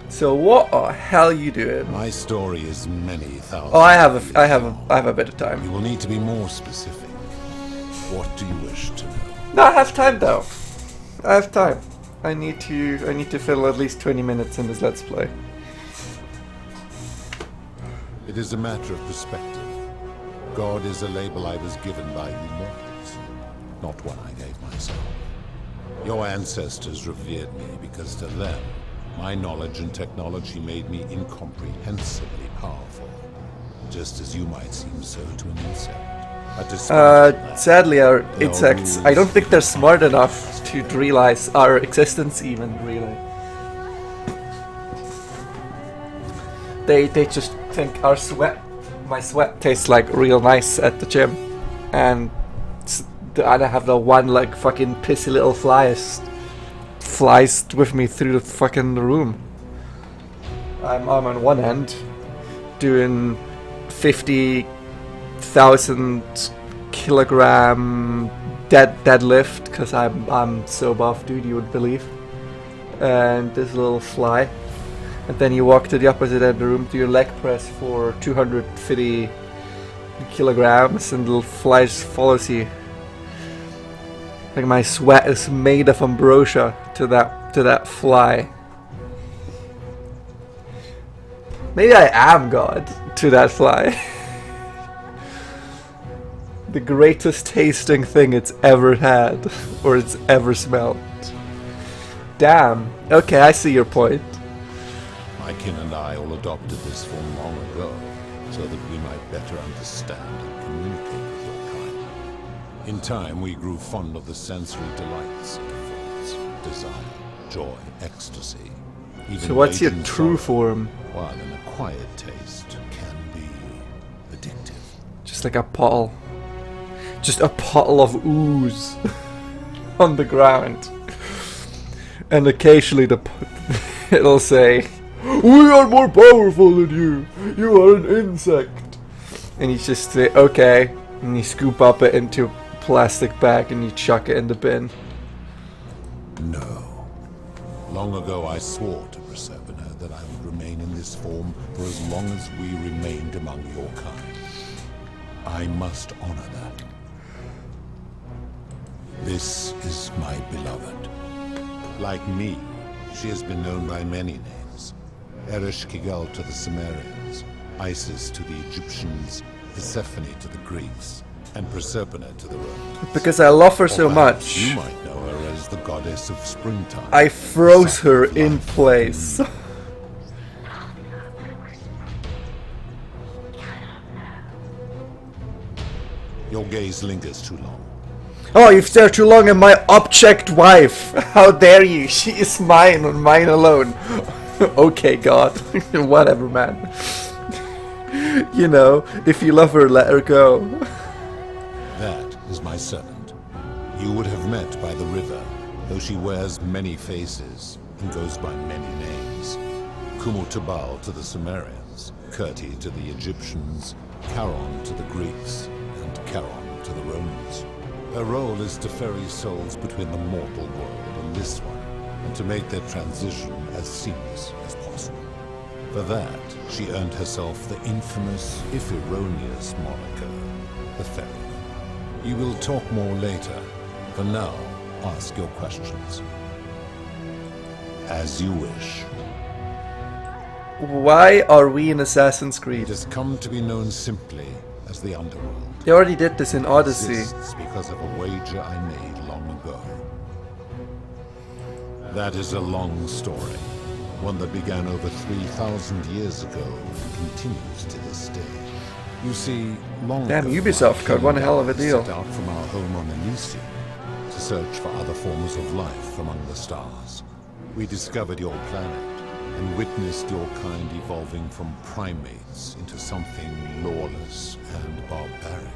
So what the hell you doing? My story is many thousand. Oh, I have a bit of time. You will need to be more specific. What do you wish to know? No, I have time though. I have time. I need to fill at least 20 minutes in this Let's Play. It is a matter of perspective. God is a label I was given by you mortals, not one I gave myself. Your ancestors revered me because to them, my knowledge and technology made me incomprehensibly powerful, just as you might seem so to an insect. Sadly, our insects, I don't think they're smart enough to realize our existence even, really. They just think my sweat tastes like real nice at the gym. And I have the one like fucking pissy little flies with me through the fucking room. I'm on one end doing 50,000 kilogram deadlift because I'm so buff, dude, you would believe. And this little fly, and then you walk to the opposite end of the room to your leg press for 250 kilograms, and the little fly just follows you. Like my sweat is made of ambrosia to that fly. Maybe I am God to that fly. The greatest tasting thing it's ever had, or it's ever smelled. Damn. Okay, I see your point. My kin and I all adopted this form long ago, so that we might better understand and communicate with your kind. In time, we grew fond of the sensory delights of thoughts, desire, joy, ecstasy. So what's your true form? While an acquired taste can be addictive. Just like a puddle. Just a puddle of ooze on the ground. And occasionally it'll say, "We are more powerful than you. You are an insect." And you just say, "Okay." And you scoop up it into a plastic bag and you chuck it in the bin. No. Long ago I swore to Persephone that I would remain in this form for as long as we remained among your kind. I must honor that. This is my beloved. Like me, she has been known by many names. Ereshkigal to the Sumerians, Isis to the Egyptians, Persephone to the Greeks, and Proserpina to the Romans. Because I love her so much. You might know her as the goddess of springtime. I froze her in place. Your gaze lingers too long. Oh, you've stared too long at my object wife. How dare you? She is mine and mine alone. Okay, God. Whatever, man. You know, if you love her, let her go. That is my servant. You would have met by the river, though she wears many faces and goes by many names. Kumutubal to the Sumerians, Kirti to the Egyptians, Charon to the Greeks, and Charon to the Romans. Her role is to ferry souls between the mortal world and this one, and to make their transition as seamless as possible. For that, she earned herself the infamous, if erroneous, moniker, the Ferryman. You will talk more later. For now, ask your questions. As you wish. Why are we in Assassin's It Creed? has come to be known simply as the Underworld. They already did this in Odyssey. Exists because of a wager I made long ago. That is a long story, one that began over 3,000 years ago and continues to this day. You see, long Damn, ago, Ubisoft got one my hell of a kin deal. set out from our home on Elysium to search for other forms of life among the stars. We discovered your planet and witnessed your kind evolving from primates into something lawless and barbaric.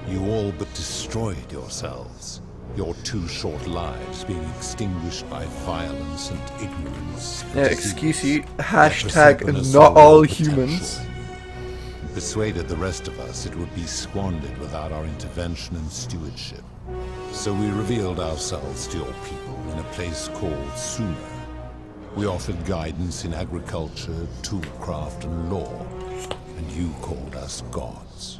You all but destroyed yourselves, your too short lives being extinguished by violence and ignorance. Yeah, excuse you. Hashtag Persephone saw not all your humans. potential and persuaded the rest of us it would be squandered without our intervention and stewardship. So we revealed ourselves to your people in a place called Sumer. We offered guidance in agriculture, toolcraft, and law, and you called us gods.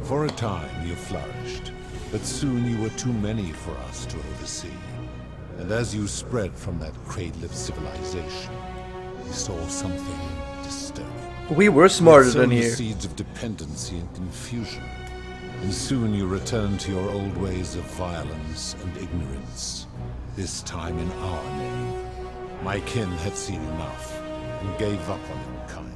For a time you flourished, but soon you were too many for us to oversee. And as you spread from that cradle of civilization, we saw something disturbing. We were smarter than The you. seeds of dependency and confusion. And soon you returned to your old ways of violence and ignorance, this time in our name. My kin had seen enough and gave up on your kind,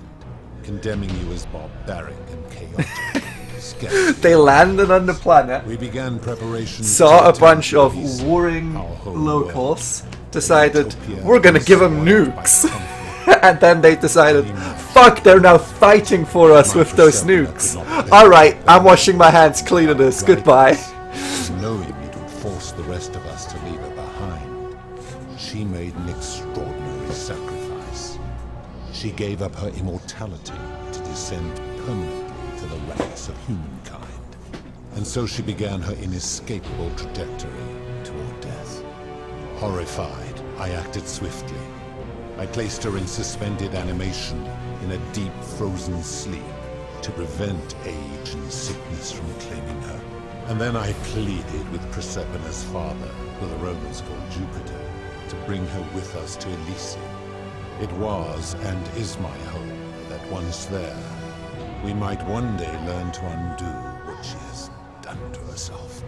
condemning you as barbaric and chaotic. They landed on the planet, We began preparations. saw to a bunch attempt of to release warring our whole locals, world. decided Utopia we're gonna give them destroyed by nukes. conflict. And then they decided, fuck, they're now fighting for us with those nukes. Alright, I'm washing my hands clean of this, goodbye. Knowing it would force the rest of us to leave her behind, she made an extraordinary sacrifice. She gave up her immortality to descend permanently to the ranks of humankind. And so she began her inescapable trajectory toward death. Horrified, I acted swiftly. I placed her in suspended animation in a deep frozen sleep to prevent age and sickness from claiming her. And then I pleaded with Prosperna's father, who the Romans called Jupiter, to bring her with us to Elysium. It was and is my hope that once there, we might one day learn to undo what she has done to herself.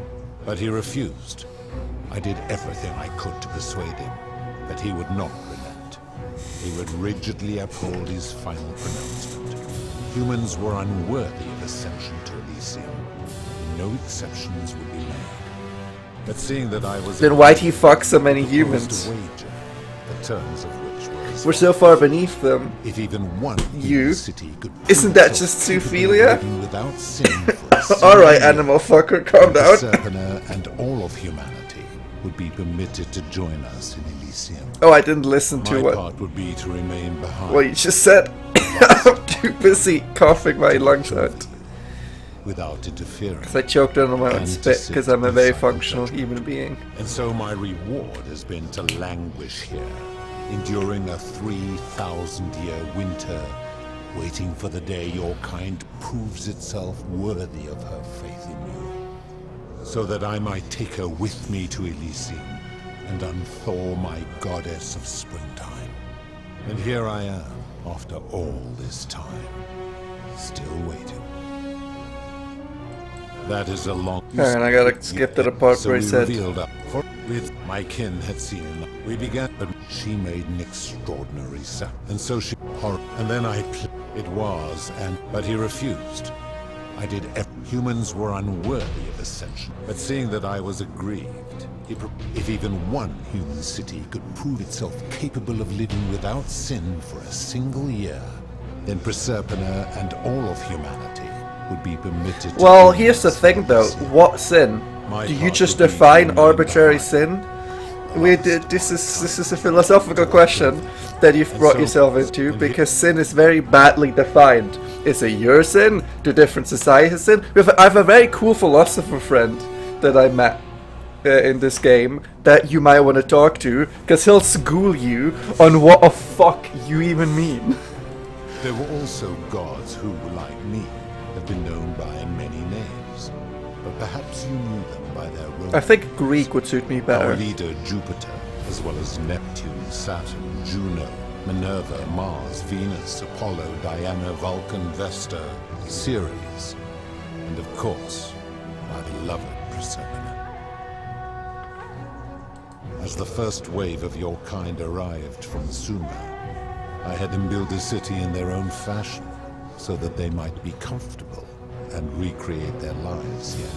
But he refused. I did everything I could to persuade him, but he would not relent. He would rigidly uphold his final pronouncement. Humans were unworthy of ascension to Elysium. No exceptions would be made. But seeing that I was... Then why'd he fuck so many proposed humans? a wager, the terms of which were as We're so far beneath them. if even one You? human city could Isn't prove that itself just capable of zoophilia? living without sin for a single Alright, year, animal fucker, calm down. Proserpina and all of humanity would be permitted to join us in Elysium. Oh, I didn't listen to My what, part would be to remain behind. what you just said. I'm too busy coughing my lungs out. Without interfering. I choked on my own And to spit sit because I'm a very inside functional that human being. And so my reward has been to languish here, enduring a 3,000-year winter, waiting for the day your kind proves itself worthy of her faith in you, so that I might take her with me to Elysium and unthaw my goddess of springtime. And here I am, after all this time, still waiting. That is a long... Alright, I gotta skip to the part So where he we said, revealed up for with my kin had seen enough. We began, but she made an extraordinary sac, and so she and then it was, and but he refused. I did. Humans were unworthy of ascension, but seeing that I was aggrieved, if even one human city could prove itself capable of living without sin for a single year, then Proserpina and all of humanity would be permitted to... well, here's the thing though, what sin? My Do you part just would be define to remain arbitrary behind. sin? This is a philosophical question that you've brought yourself into, because sin is very badly defined. Is it your sin? Do different societies sin? I have a very cool philosopher friend that I met in this game that you might want to talk to, because he'll school you on what the fuck you even mean. There were also gods who, like me, have been known by many names, but perhaps you knew them by their Roman. I think Greek would suit me Our better. leader Jupiter, as well as Neptune, Saturn, Juno, Minerva, Mars, Venus, Apollo, Diana, Vulcan, Vesta, Ceres, and of course, my beloved Proserpina. As the first wave of your kind arrived from Sumer, I had them build a city in their own fashion, so that they might be comfortable and recreate their lives here.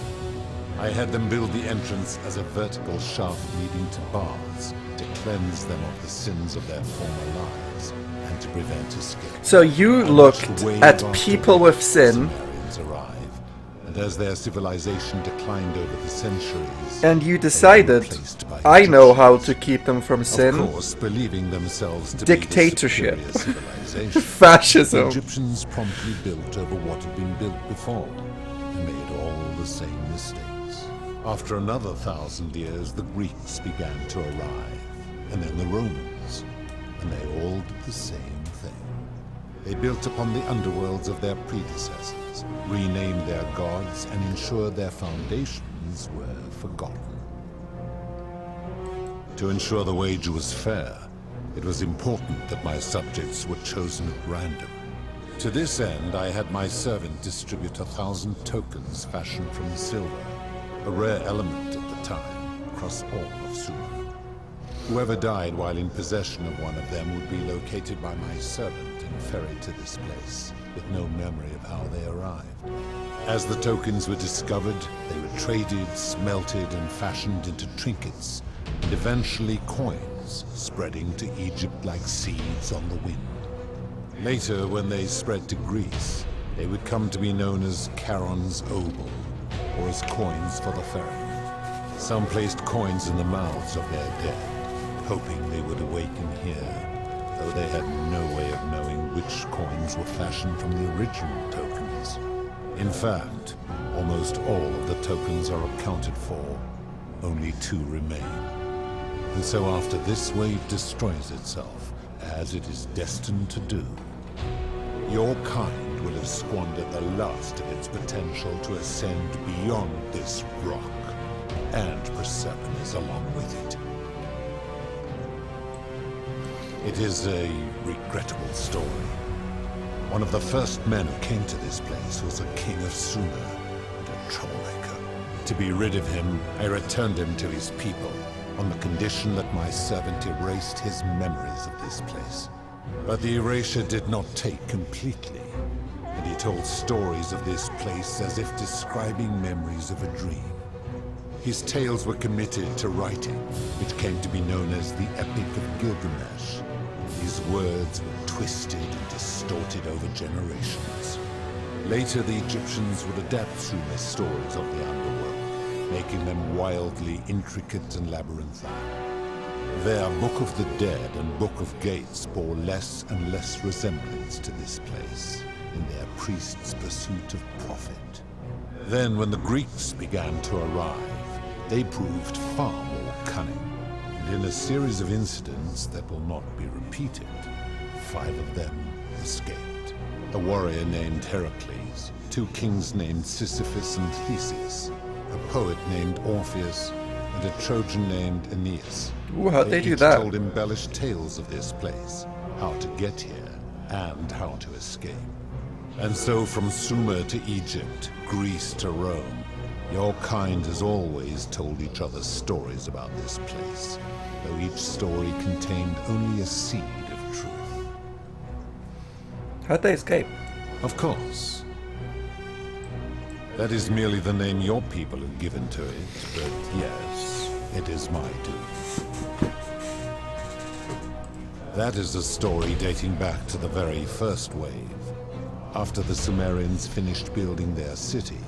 I had them build the entrance as a vertical shaft leading to baths, to cleanse them of the sins of their former lives, and to prevent escape. So you And looked wave at after people wave with sin, Sumerians arrive, and as their civilization declined over the centuries, and you they were decided, replaced by I know Egyptians. how to keep them from Of sin. course, believing themselves to Dictatorship. be the superior civilization, the Fascism. Egyptians promptly built over what had been built before, and made all the same mistakes. After another 1,000 years, the Greeks began to arrive, and then the Romans, and they all did the same thing. They built upon the underworlds of their predecessors, renamed their gods, and ensured their foundations were forgotten. To ensure the wager was fair, it was important that my subjects were chosen at random. To this end, I had my servant distribute 1,000 tokens fashioned from silver, a rare element at the time, across all of Sumer. Whoever died while in possession of one of them would be located by my servant and ferried to this place, with no memory of how they arrived. As the tokens were discovered, they were traded, smelted, and fashioned into trinkets, and eventually coins, spreading to Egypt like seeds on the wind. Later, when they spread to Greece, they would come to be known as Charon's obol, or as coins for the ferry. Some placed coins in the mouths of their dead, hoping they would awaken here, though they had no way of knowing which coins were fashioned from the original tokens. In fact, almost all of the tokens are accounted for. Only 2 remain. And so after this wave destroys itself, as it is destined to do, your kind will have squandered the last of its potential to ascend beyond this rock, and Persephone along with it. It is a regrettable story. One of the first men who came to this place was a king of Sumer, and a troublemaker. To be rid of him, I returned him to his people, on the condition that my servant erased his memories of this place. But the erasure did not take completely, and he told stories of this place as if describing memories of a dream. His tales were committed to writing, which came to be known as the Epic of Gilgamesh. His words were twisted and distorted over generations. Later, the Egyptians would adapt Sumer's stories of the underworld, making them wildly intricate and labyrinthine. Their Book of the Dead and Book of Gates bore less and less resemblance to this place in their priests' pursuit of profit. Then, when the Greeks began to arrive, they proved far more cunning, and in a series of incidents that will not be repeated, 5 of them escaped. A warrior named Heracles, 2 kings named Sisyphus and Theseus, a poet named Orpheus, and a Trojan named Aeneas. Ooh, how'd they do that? Told embellished tales of this place, how to get here, and how to escape. And so from Sumer to Egypt, Greece to Rome, your kind has always told each other stories about this place, though each story contained only a seed of truth. How'd they escape? Of course. That is merely the name your people have given to it, but yes, it is my doing. That is a story dating back to the very first wave. After the Sumerians finished building their city,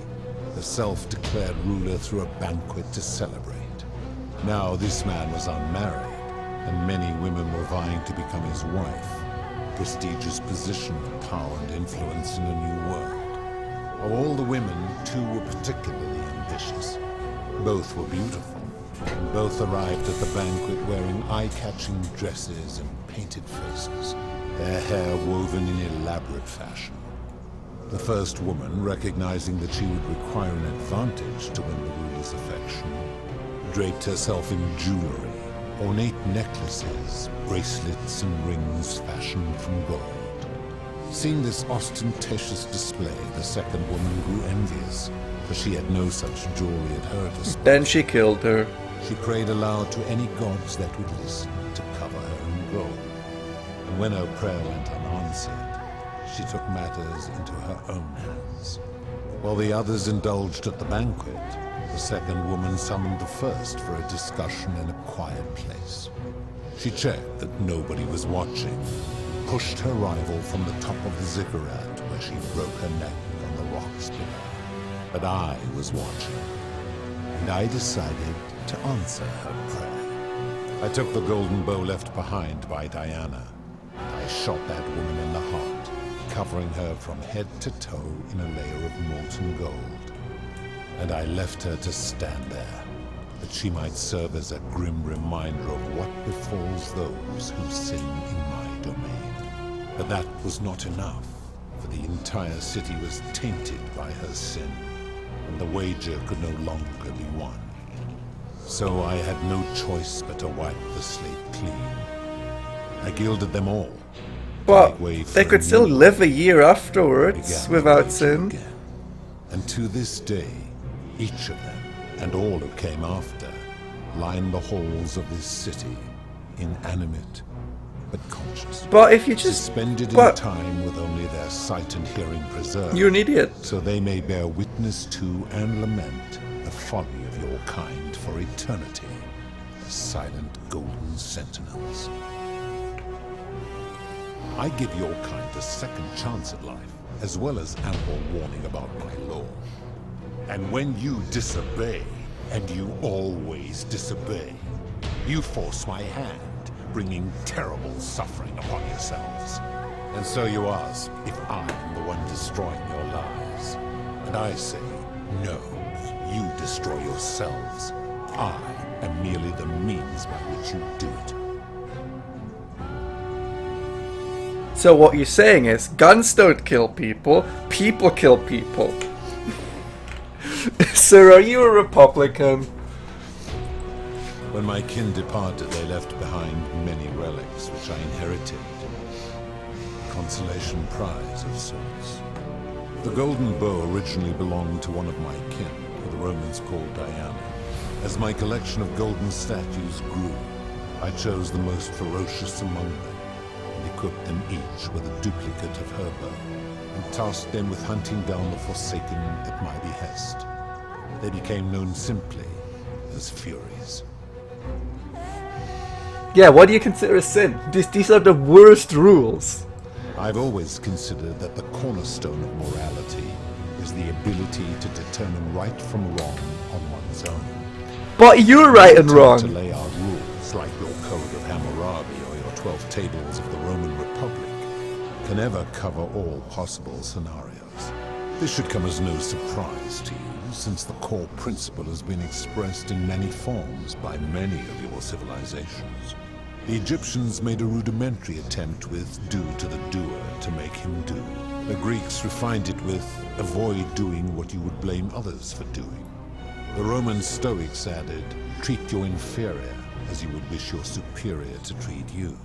the self-declared ruler threw a banquet to celebrate. Now this man was unmarried, and many women were vying to become his wife. Prestigious position, power, and influence in a new world. Of all the women, 2 were particularly ambitious. Both were beautiful, and both arrived at the banquet wearing eye-catching dresses and painted faces, their hair woven in elaborate fashion. The first woman, recognizing that she would require an advantage to win the ruler's affection, draped herself in jewelry, ornate necklaces, bracelets, and rings fashioned from gold. Seeing this ostentatious display, the second woman grew envious, for she had no such jewelry at her disposal. Then she killed her. She prayed aloud to any gods that would listen to cover her in gold. And when her prayer went unanswered, she took matters into her own hands. While the others indulged at the banquet, the second woman summoned the first for a discussion in a quiet place. She checked that nobody was watching, pushed her rival from the top of the ziggurat where she broke her neck on the rocks below. But I was watching, and I decided to answer her prayer. I took the golden bow left behind by Diana. I shot that woman in the heart, covering her from head to toe in a layer of molten gold. And I left her to stand there, that she might serve as a grim reminder of what befalls those who sin in my domain. But that was not enough, for the entire city was tainted by her sin, and the wager could no longer be won. So I had no choice but to wipe the slate clean. I gilded them all. But they could still live a year afterwards without sin. Again. And to this day, each of them, and all who came after, line the halls of this city, inanimate but conscious. But if you just... Suspended in time with only their sight and hearing preserved. You're an idiot. So they may bear witness to and lament the folly of your kind for eternity, the silent golden sentinels. I give your kind a second chance at life, as well as ample warning about my law. And when you disobey, and you always disobey, you force my hand, bringing terrible suffering upon yourselves. And so you ask if I am the one destroying your lives. And I say, no, you destroy yourselves. I am merely the means by which you do it. So what you're saying is, guns don't kill people, people kill people. Sir, are you a Republican? When my kin departed, they left behind many relics which I inherited. Consolation prize of sorts. The golden bow originally belonged to one of my kin, who the Romans called Diana. As my collection of golden statues grew, I chose the most ferocious among them, and equipped them each with a duplicate of her bow, and tasked them with hunting down the Forsaken at my behest. They became known simply as Furies. Yeah, what do you consider a sin? These are the worst rules. I've always considered that the cornerstone of morality is the ability to determine right from wrong on one's own. But you're right and wrong. To lay out rules like your Code of Hammurabi or your 12 Tables of the Roman Republic can ever cover all possible scenarios. This should come as no surprise to you, since the core principle has been expressed in many forms by many of your civilizations. The Egyptians made a rudimentary attempt with do to the doer to make him do. The Greeks refined it with avoid doing what you would blame others for doing. The Roman Stoics added, treat your inferior as you would wish your superior to treat you.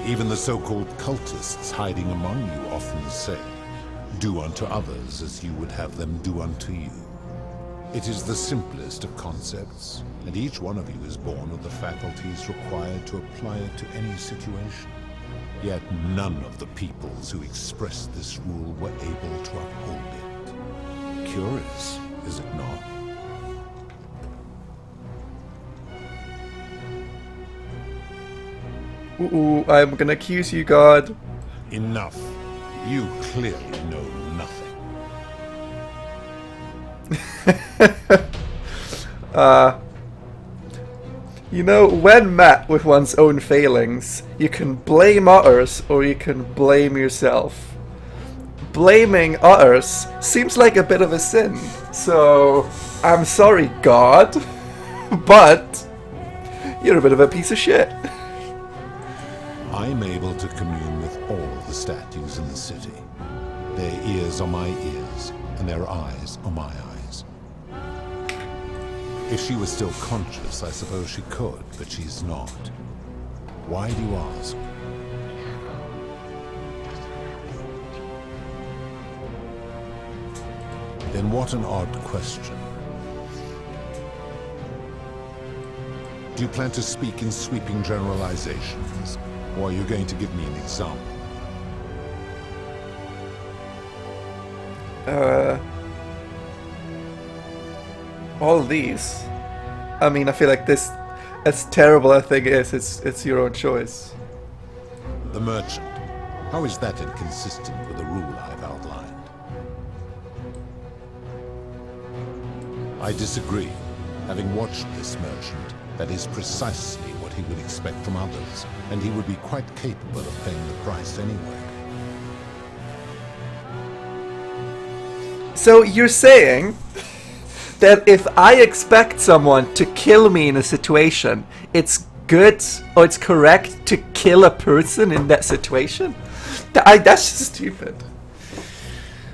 Even the so-called cultists hiding among you often say, do unto others as you would have them do unto you. It is the simplest of concepts, and each one of you is born with the faculties required to apply it to any situation. Yet none of the peoples who expressed this rule were able to uphold it. Curious, is it not? Ooh, I'm gonna accuse you, God. Enough. You clearly know nothing. You know, when met with one's own failings, you can blame others or you can blame yourself. Blaming others seems like a bit of a sin, so I'm sorry, God, but you're a bit of a piece of shit. I'm able to commune with all the statues in the city. Their ears are my ears, and their eyes are my eyes. If she was still conscious, I suppose she could, but she's not. Why do you ask? Then what an odd question. Do you plan to speak in sweeping generalizations, or are you going to give me an example? All these. I mean, I feel like this, as terrible I think it is, it's your own choice. The merchant. How is that inconsistent with the rule I've outlined? I disagree. Having watched this merchant, that is precisely what he would expect from others, and he would be quite capable of paying the price anyway. So you're saying that if I expect someone to kill me in a situation, it's good or it's correct to kill a person in that situation? That's just stupid.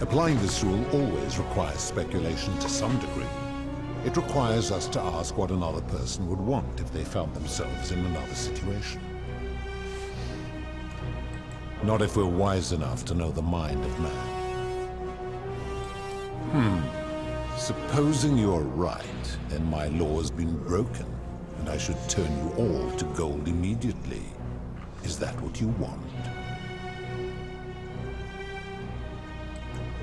Applying this rule always requires speculation to some degree. It requires us to ask what another person would want if they found themselves in another situation. Not if we're wise enough to know the mind of man. Supposing you're right, then my law has been broken, and I should turn you all to gold immediately. Is that what you want?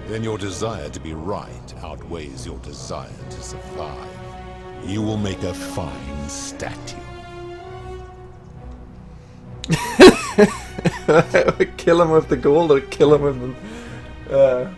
Then your desire to be right outweighs your desire to survive. You will make a fine statue. Kill him with the gold or kill him with the...